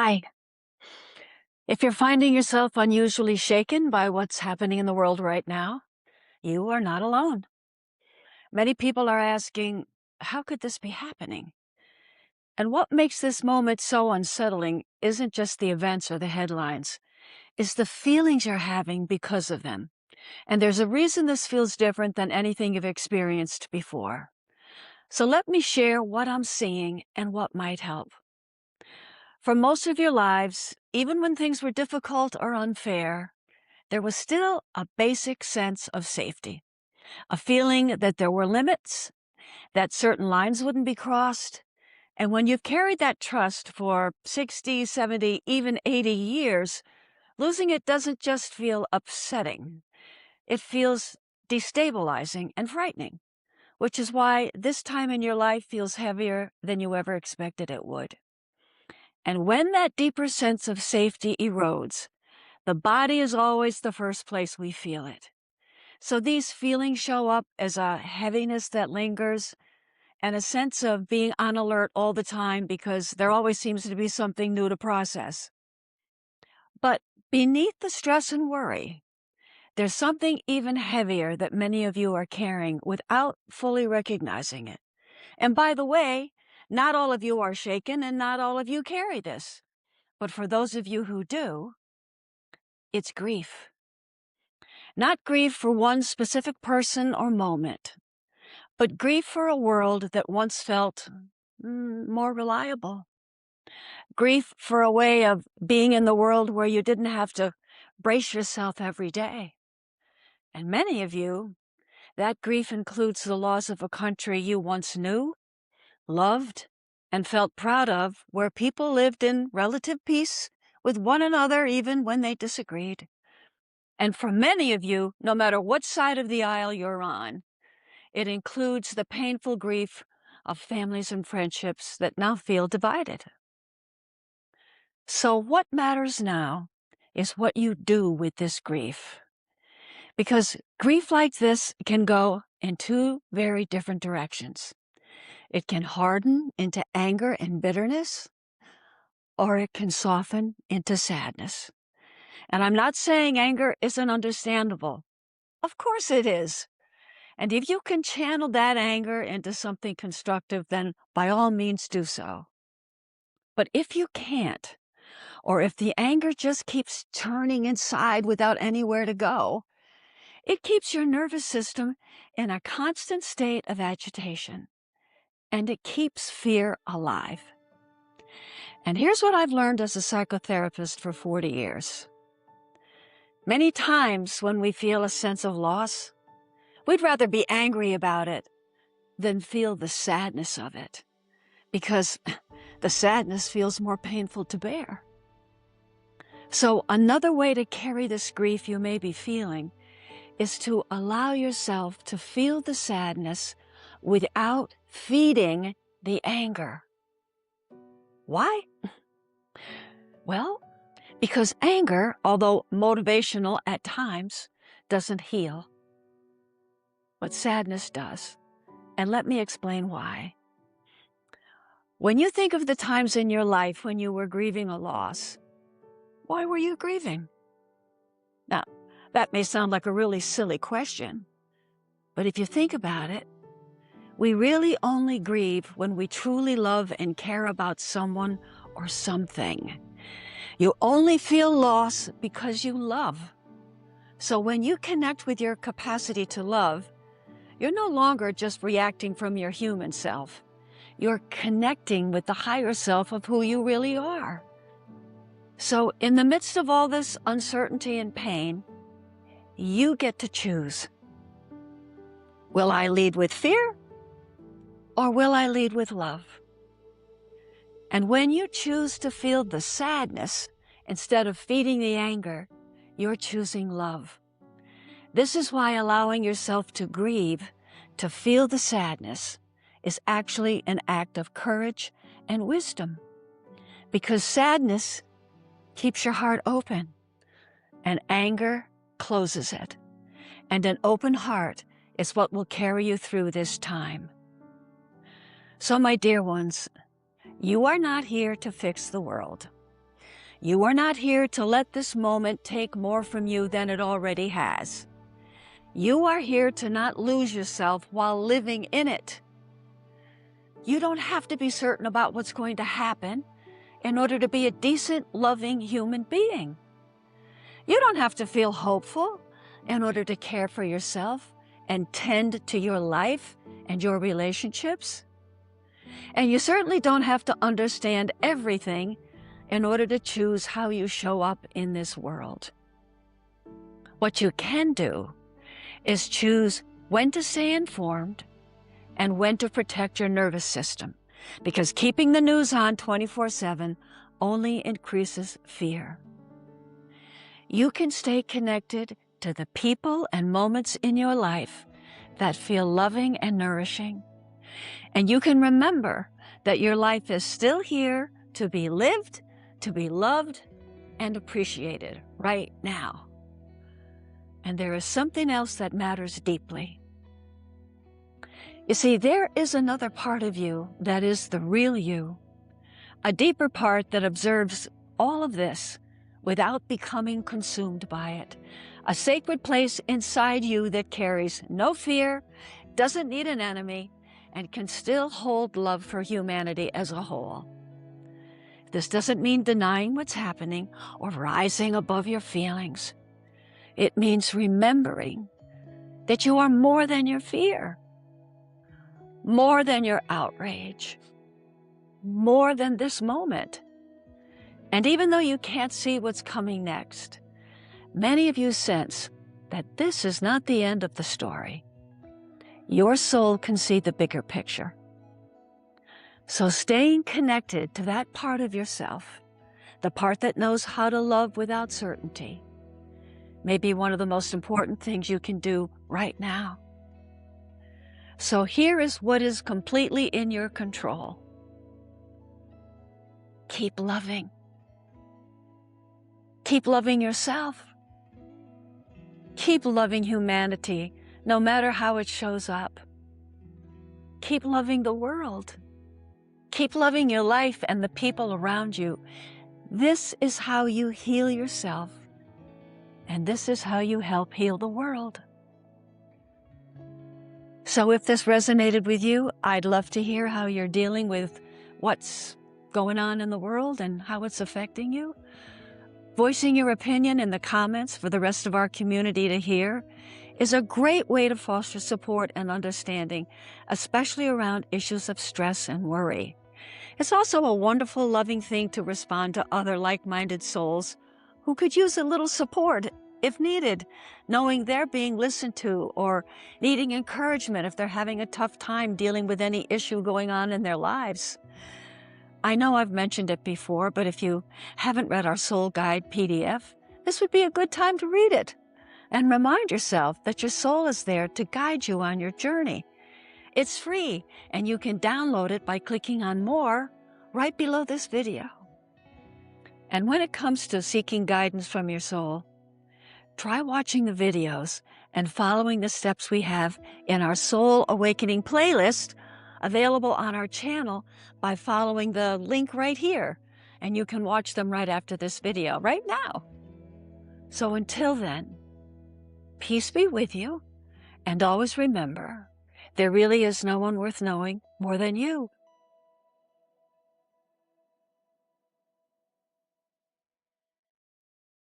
Hi. If you're finding yourself unusually shaken by what's happening in the world right now, you are not alone. Many people are asking, how could this be happening? And what makes this moment so unsettling isn't just the events or the headlines, it's the feelings you're having because of them. And there's a reason this feels different than anything you've experienced before. So let me share what I'm seeing and what might help. For most of your lives, even when things were difficult or unfair, there was still a basic sense of safety, a feeling that there were limits, that certain lines wouldn't be crossed. And when you've carried that trust for 60, 70, even 80 years, losing it doesn't just feel upsetting. It feels destabilizing and frightening, which is why this time in your life feels heavier than you ever expected it would. And when that deeper sense of safety erodes, the body is always the first place we feel it. So these feelings show up as a heaviness that lingers and a sense of being on alert all the time because there always seems to be something new to process. But beneath the stress and worry, there's something even heavier that many of you are carrying without fully recognizing it. And by the way, not all of you are shaken and not all of you carry this. But for those of you who do, it's grief. Not grief for one specific person or moment, but grief for a world that once felt more reliable. Grief for a way of being in the world where you didn't have to brace yourself every day. And many of you, that grief includes the loss of a country you once knew, loved, and felt proud of, where people lived in relative peace with one another even when they disagreed. And for many of you, no matter what side of the aisle you're on, it includes the painful grief of families and friendships that now feel divided. So what matters now is what you do with this grief. Because grief like this can go in two very different directions. It can harden into anger and bitterness, or it can soften into sadness. And I'm not saying anger isn't understandable. Of course it is. And if you can channel that anger into something constructive, then by all means do so. But if you can't, or if the anger just keeps turning inside without anywhere to go, it keeps your nervous system in a constant state of agitation, and it keeps fear alive. And here's what I've learned as a psychotherapist for 40 years. Many times when we feel a sense of loss, we'd rather be angry about it than feel the sadness of it, because the sadness feels more painful to bear. So another way to carry this grief you may be feeling is to allow yourself to feel the sadness without feeding the anger. Why? Well, because anger, although motivational at times, doesn't heal. But sadness does. And let me explain why. When you think of the times in your life when you were grieving a loss, why were you grieving? Now, that may sound like a really silly question, but if you think about it, we really only grieve when we truly love and care about someone or something. You only feel loss because you love. So when you connect with your capacity to love, you're no longer just reacting from your human self. You're connecting with the higher self of who you really are. So in the midst of all this uncertainty and pain, you get to choose. Will I lead with fear, or will I lead with love? And when you choose to feel the sadness instead of feeding the anger, you're choosing love. This is why allowing yourself to grieve, to feel the sadness, is actually an act of courage and wisdom. Because sadness keeps your heart open, and anger closes it. And an open heart is what will carry you through this time. So, my dear ones, you are not here to fix the world. You are not here to let this moment take more from you than it already has. You are here to not lose yourself while living in it. You don't have to be certain about what's going to happen in order to be a decent, loving human being. You don't have to feel hopeful in order to care for yourself and tend to your life and your relationships. And you certainly don't have to understand everything in order to choose how you show up in this world. What you can do is choose when to stay informed and when to protect your nervous system, because keeping the news on 24/7 only increases fear. You can stay connected to the people and moments in your life that feel loving and nourishing. And you can remember that your life is still here to be lived, to be loved, and appreciated right now. And there is something else that matters deeply. You see, there is another part of you that is the real you, a deeper part that observes all of this without becoming consumed by it, a sacred place inside you that carries no fear, doesn't need an enemy, and can still hold love for humanity as a whole. This doesn't mean denying what's happening or rising above your feelings. It means remembering that you are more than your fear, more than your outrage, more than this moment. And even though you can't see what's coming next, many of you sense that this is not the end of the story. Your soul can see the bigger picture. So staying connected to that part of yourself, the part that knows how to love without certainty, may be one of the most important things you can do right now. So here is what is completely in your control. Keep loving. Keep loving yourself. Keep loving humanity, no matter how it shows up. Keep loving the world. Keep loving your life and the people around you. This is how you heal yourself, and this is how you help heal the world. So if this resonated with you, I'd love to hear how you're dealing with what's going on in the world and how it's affecting you. Voicing your opinion in the comments for the rest of our community to hear is a great way to foster support and understanding, especially around issues of stress and worry. It's also a wonderful, loving thing to respond to other like-minded souls who could use a little support if needed, knowing they're being listened to or needing encouragement if they're having a tough time dealing with any issue going on in their lives. I know I've mentioned it before, but if you haven't read our Soul Guide PDF, this would be a good time to read it and remind yourself that your soul is there to guide you on your journey. It's free, and you can download it by clicking on More right below this video. And when it comes to seeking guidance from your soul, try watching the videos and following the steps we have in our Soul Awakening playlist available on our channel by following the link right here. And you can watch them right after this video, right now. So until then, peace be with you, and always remember, there really is no one worth knowing more than you.